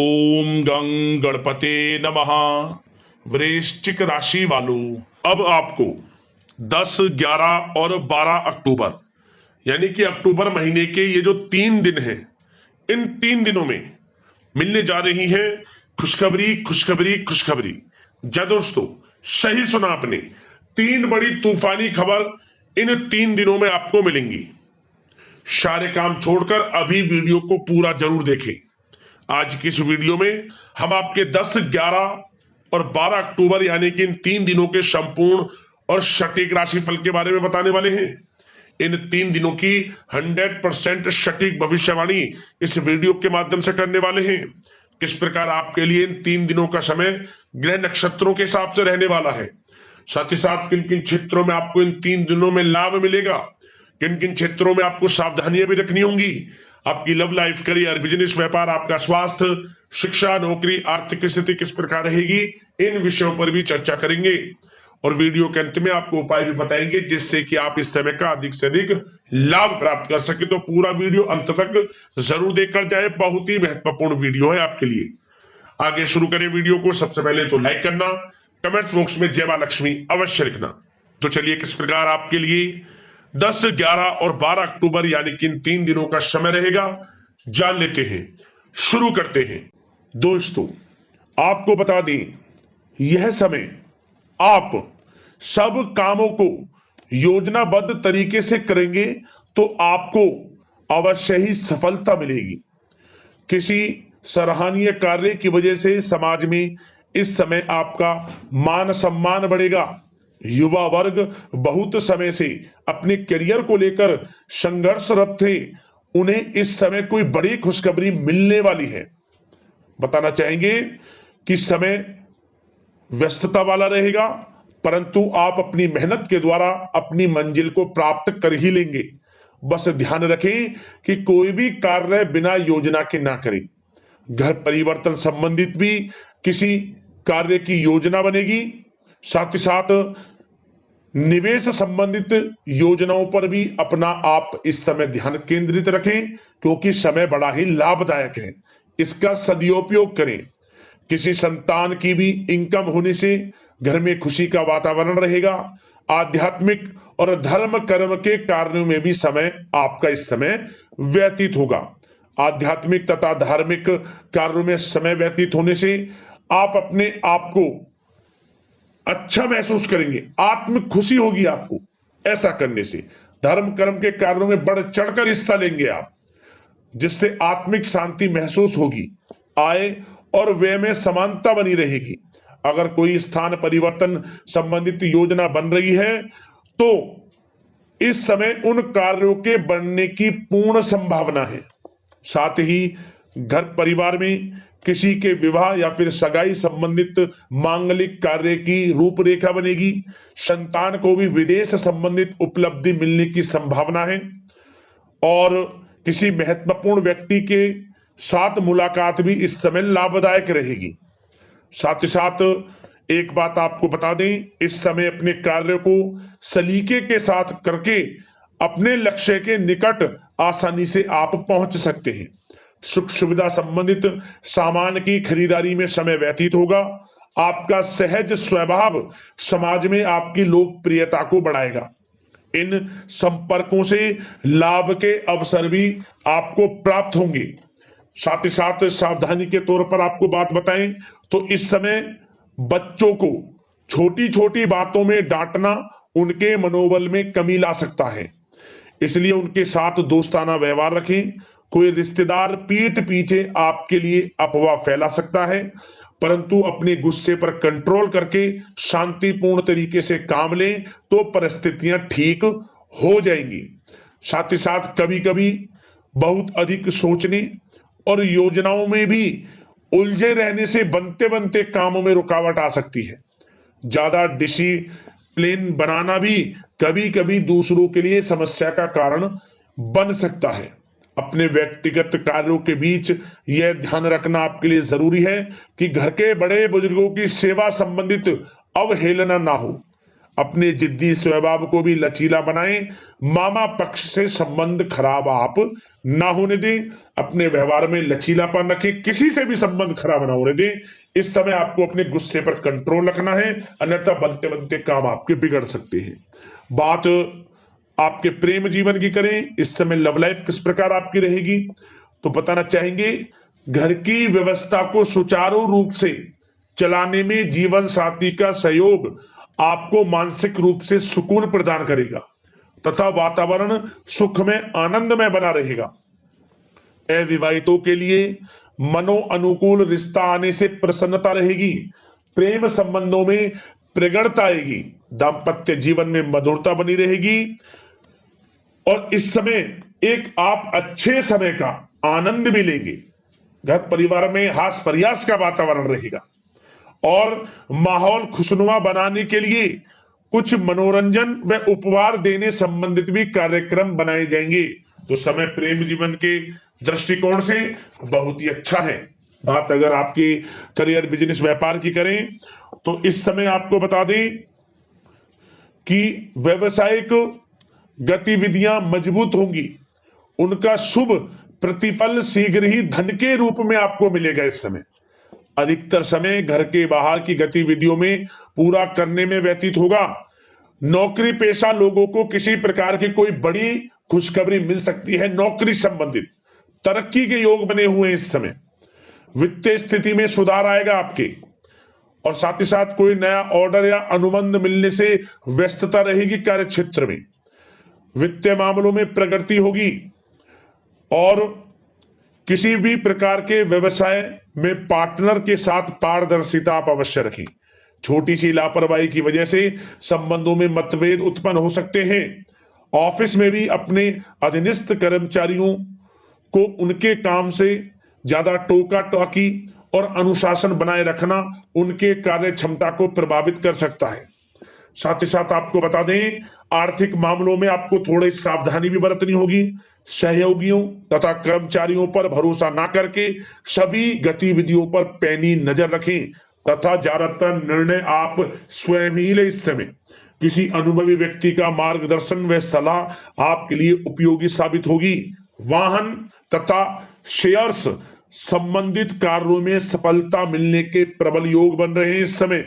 ओम गं गणपते नमः। वृश्चिक राशि वालों, अब आपको 10, 11 और 12 अक्टूबर यानी कि अक्टूबर महीने के ये जो 3 दिन हैं, इन 3 दिनों में मिलने जा रही है खुशखबरी खुशखबरी खुशखबरी। जी दोस्तों, सही सुना आपने, 3 बड़ी तूफानी खबर इन 3 दिनों में आपको मिलेंगी। सारे काम छोड़कर अभी वीडियो को पूरा जरूर देखें। आज की इस वीडियो में हम आपके 10, 11 और 12 अक्टूबर यानी कि इन 3 दिनों के संपूर्ण और सटीक राशिफल के बारे में बताने वाले हैं। इन 3 दिनों की 100% सटीक भविष्यवाणी इस वीडियो के माध्यम से करने वाले हैं। किस प्रकार आपके लिए इन 3 दिनों का समय ग्रह नक्षत्रों के हिसाब से रहने वाला है, साथ ही साथ किन किन क्षेत्रों में आपको इन 3 दिनों में लाभ मिलेगा, किन किन क्षेत्रों में आपको सावधानियां भी रखनी होंगी, आपकी लव लाइफ, करियर, बिजनेस, व्यापार, आपका स्वास्थ्य, शिक्षा, नौकरी, आर्थिक स्थिति किस प्रकार रहेगी, इन विषयों पर भी चर्चा करेंगे। और वीडियो के अंत में आपको उपाय भी बताएंगे जिससे कि आप इस समय का अधिक से अधिक लाभ प्राप्त कर सके। तो पूरा वीडियो अंत तक जरूर देखकर जाए, बहुत ही महत्वपूर्ण वीडियो है आपके लिए। आगे शुरू करें वीडियो को। सबसे पहले तो लाइक करना, कमेंट्स बॉक्स में जय मां लक्ष्मी अवश्य लिखना। तो चलिए किस प्रकार आपके लिए 10, 11 और 12 अक्टूबर यानी कि इन 3 दिनों का समय रहेगा, जान लेते हैं। शुरू करते हैं। दोस्तों, आपको बता दें, यह समय आप सब कामों को योजनाबद्ध तरीके से करेंगे तो आपको अवश्य ही सफलता मिलेगी। किसी सराहनीय कार्य की वजह से समाज में इस समय आपका मान सम्मान बढ़ेगा। युवा वर्ग बहुत समय से अपने करियर को लेकर संघर्षरत थे, उन्हें इस समय कोई बड़ी खुशखबरी मिलने वाली है। बताना चाहेंगे कि समय व्यस्तता वाला रहेगा, परंतु आप अपनी मेहनत के द्वारा अपनी मंजिल को प्राप्त कर ही लेंगे। बस ध्यान रखें कि कोई भी कार्य बिना योजना के ना करें। घर परिवर्तन संबंधित भी किसी कार्य की योजना बनेगी। साथ ही साथ निवेश संबंधित योजनाओं पर भी अपना आप इस समय ध्यान केंद्रित रखें, क्योंकि समय बड़ा ही लाभदायक है। इसका सदुपयोग करें। किसी संतान की भी इनकम होने से घर में खुशी का वातावरण रहेगा। आध्यात्मिक और धर्म कर्म के कार्यों में भी समय आपका इस समय व्यतीत होगा। आध्यात्मिक तथा धार्मिक कार्यों में समय व्यतीत होने से आप अपने आप को अच्छा महसूस करेंगे, आत्म खुशी होगी आपको। ऐसा करने से धर्म कर्म के कार्यों में बढ़ चढ़कर हिस्सा लेंगे आप, जिससे आत्मिक शांति महसूस होगी। आय और व्यय में समानता बनी रहेगी। अगर कोई स्थान परिवर्तन संबंधित योजना बन रही है तो इस समय उन कार्यों के बनने की पूर्ण संभावना है। साथ ही घर परिवार में किसी के विवाह या फिर सगाई संबंधित मांगलिक कार्य की रूपरेखा बनेगी। संतान को भी विदेश संबंधित उपलब्धि मिलने की संभावना है और किसी महत्वपूर्ण व्यक्ति के साथ मुलाकात भी इस समय लाभदायक रहेगी। साथ ही साथ एक बात आपको बता दें, इस समय अपने कार्य को सलीके के साथ करके अपने लक्ष्य के निकट आसानी से आप पहुंच सकते हैं। सुख सुविधा संबंधित सामान की खरीदारी में समय व्यतीत होगा। आपका सहज स्वभाव समाज में आपकी लोकप्रियता को बढ़ाएगा। इन संपर्कों से लाभ के अवसर भी आपको प्राप्त होंगे। साथ ही साथ सावधानी के तौर पर आपको बात बताएं तो इस समय बच्चों को छोटी छोटी बातों में डांटना उनके मनोबल में कमी ला सकता है, इसलिए उनके साथ दोस्ताना व्यवहार रखें। कोई रिश्तेदार पीठ पीछे आपके लिए अफवाह फैला सकता है, परंतु अपने गुस्से पर कंट्रोल करके शांतिपूर्ण तरीके से काम लें तो परिस्थितियां ठीक हो जाएंगी। साथ ही साथ कभी कभी बहुत अधिक सोचने और योजनाओं में भी उलझे रहने से बनते बनते कामों में रुकावट आ सकती है। ज्यादा डिसिप्लिन बनाना भी कभी कभी दूसरों के लिए समस्या का कारण बन सकता है। अपने व्यक्तिगत कार्यों के बीच यह ध्यान रखना आपके लिए जरूरी है कि घर के बड़े बुजुर्गों की सेवा संबंधित अवहेलना ना हो। अपने जिद्दी स्वभाव को भी लचीला बनाएं। मामा पक्ष से संबंध खराब आप ना होने दें। अपने व्यवहार में लचीलापन रखें, किसी से भी संबंध खराब ना होने दें। इस समय आपको अपने गुस्से पर कंट्रोल रखना है, अन्यथा बनते बनते काम आपके बिगड़ सकते हैं। बात आपके प्रेम जीवन की करें, इस समय लव लाइफ किस प्रकार आपकी रहेगी, तो बताना चाहेंगे घर की व्यवस्था को सुचारू रूप से चलाने में जीवन साथी का सहयोग आपको मानसिक रूप से सुकून प्रदान करेगा तथा वातावरण सुख में आनंद में बना रहेगा। अविवाहितों के लिए मनो अनुकूल रिश्ता आने से प्रसन्नता रहेगी। प्रेम संबंधों में प्रगड़ता आएगी। दाम्पत्य जीवन में मधुरता बनी रहेगी और इस समय एक आप अच्छे समय का आनंद भी लेंगे। घर परिवार में हास प्रयास का वातावरण रहेगा और माहौल खुशनुमा बनाने के लिए कुछ मनोरंजन व उपहार देने संबंधित भी कार्यक्रम बनाए जाएंगे। तो समय प्रेम जीवन के दृष्टिकोण से बहुत ही अच्छा है। बात अगर आपकी करियर बिजनेस व्यापार की करें तो इस समय आपको बता दें कि व्यवसायिक गतिविधियां मजबूत होंगी। उनका शुभ प्रतिफल शीघ्र ही धन के रूप में आपको मिलेगा। इस समय अधिकतर समय घर के बाहर की गतिविधियों में पूरा करने में व्यतीत होगा। नौकरी पेशा लोगों को किसी प्रकार की कोई बड़ी खुशखबरी मिल सकती है। नौकरी संबंधित तरक्की के योग बने हुए हैं। इस समय वित्तीय स्थिति में सुधार आएगा आपके, और साथ ही साथ कोई नया ऑर्डर या अनुबंध मिलने से व्यस्तता रहेगी। कार्य क्षेत्र में वित्तीय मामलों में प्रगति होगी और किसी भी प्रकार के व्यवसाय में पार्टनर के साथ पारदर्शिता आप अवश्य रखें। छोटी सी लापरवाही की वजह से संबंधों में मतभेद उत्पन्न हो सकते हैं। ऑफिस में भी अपने अधीनस्थ कर्मचारियों को उनके काम से ज्यादा टोका टाकी और अनुशासन बनाए रखना उनके कार्य क्षमता को प्रभावित कर सकता है। साथ ही साथ आपको बता दें आर्थिक मामलों में आपको थोड़ी सावधानी भी बरतनी होगी। सहयोगियों तथा कर्मचारियों पर भरोसा ना करके सभी गतिविधियों पर पैनी नजर रखें तथा ज्यादातर निर्णय आप स्वयं ही लें। इस समय किसी अनुभवी व्यक्ति का मार्गदर्शन व सलाह आपके लिए उपयोगी साबित होगी। वाहन तथा शेयर्स संबंधित कार्यों में सफलता मिलने के प्रबल योग बन रहे हैं इस समय।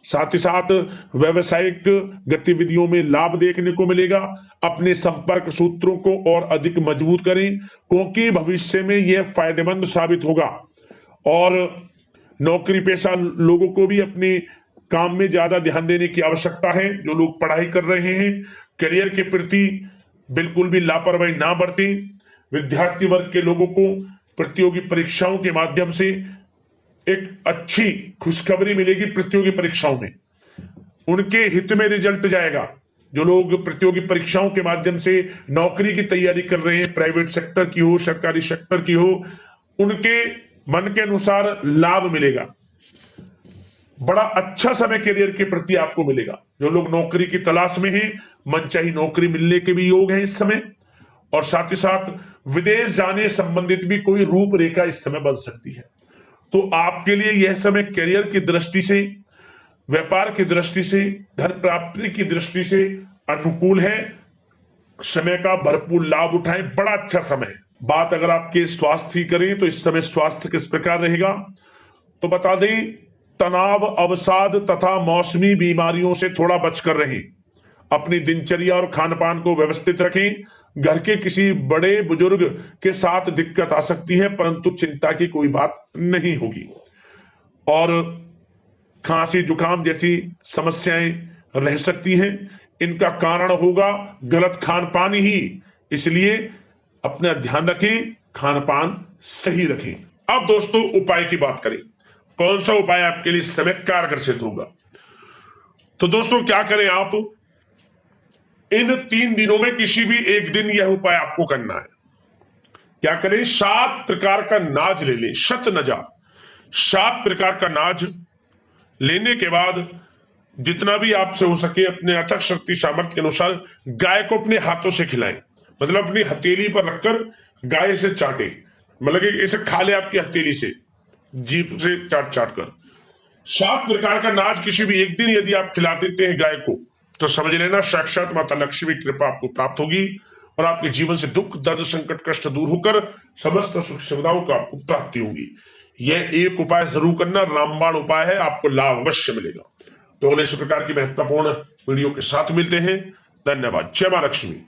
साथ ही साथ व्यवसायिक गतिविधियों में लाभ देखने को मिलेगा। अपने संपर्क सूत्रों को और अधिक मजबूत करें क्योंकि भविष्य में यह फायदेमंद साबित होगा। और नौकरी पेशा लोगों को भी अपने काम में ज्यादा ध्यान देने की आवश्यकता है। जो लोग पढ़ाई कर रहे हैं करियर के प्रति बिल्कुल भी लापरवाही ना बरतें। विद्यार्थी वर्ग के लोगों को प्रतियोगी परीक्षाओं के माध्यम से एक अच्छी खुशखबरी मिलेगी। प्रतियोगी परीक्षाओं में उनके हित में रिजल्ट जाएगा। जो लोग प्रतियोगी परीक्षाओं के माध्यम से नौकरी की तैयारी कर रहे हैं, प्राइवेट सेक्टर की हो सरकारी सेक्टर की हो, उनके मन के अनुसार लाभ मिलेगा। बड़ा अच्छा समय करियर के प्रति आपको मिलेगा। जो लोग नौकरी की तलाश में हैं मनचाही नौकरी मिलने के भी योग हैं इस समय। और साथ ही साथ विदेश जाने संबंधित भी कोई रूपरेखा इस समय बन सकती है। तो आपके लिए यह समय करियर की दृष्टि से, व्यापार की दृष्टि से, धन प्राप्ति की दृष्टि से अनुकूल है। समय का भरपूर लाभ उठाएं, बड़ा अच्छा समय है। बात अगर आपके स्वास्थ्य की करें तो इस समय स्वास्थ्य किस प्रकार रहेगा, तो बता दें तनाव, अवसाद तथा मौसमी बीमारियों से थोड़ा बचकर रहें। अपनी दिनचर्या और खान पान को व्यवस्थित रखें। घर के किसी बड़े बुजुर्ग के साथ दिक्कत आ सकती है परंतु चिंता की कोई बात नहीं होगी। और खांसी जुकाम जैसी समस्याएं रह सकती हैं, इनका कारण होगा गलत खान पान ही। इसलिए अपना ध्यान रखें, खान पान सही रखें। अब दोस्तों उपाय की बात करें, कौन सा उपाय आपके लिए इस समय कारगर सिद्ध होगा। तो दोस्तों क्या करें, आप इन 3 दिनों में किसी भी एक दिन यह उपाय आपको करना है। क्या करें, 7 प्रकार का नाज ले लें, शतनजा। 7 प्रकार का नाज लेने के बाद जितना भी आपसे हो सके अपने अथक शक्ति सामर्थ्य के अनुसार गाय को अपने हाथों से खिलाएं। मतलब अपनी हथेली पर रखकर गाय से चाटे, मतलब कि इसे खा ले आपकी हथेली से, जीभ से चाट चाट कर। 7 प्रकार का नाज किसी भी एक दिन यदि आप खिला देते हैं गाय को तो समझ लेना साक्षात माता लक्ष्मी की कृपा आपको प्राप्त होगी और आपके जीवन से दुख दर्द संकट कष्ट दूर होकर समस्त सुख सुविधाओं को आपको प्राप्ति होगी। यह एक उपाय जरूर करना, रामबाण उपाय है, आपको लाभ अवश्य मिलेगा। तो अगले इस प्रकार की महत्वपूर्ण वीडियो के साथ मिलते हैं। धन्यवाद। जय मां लक्ष्मी।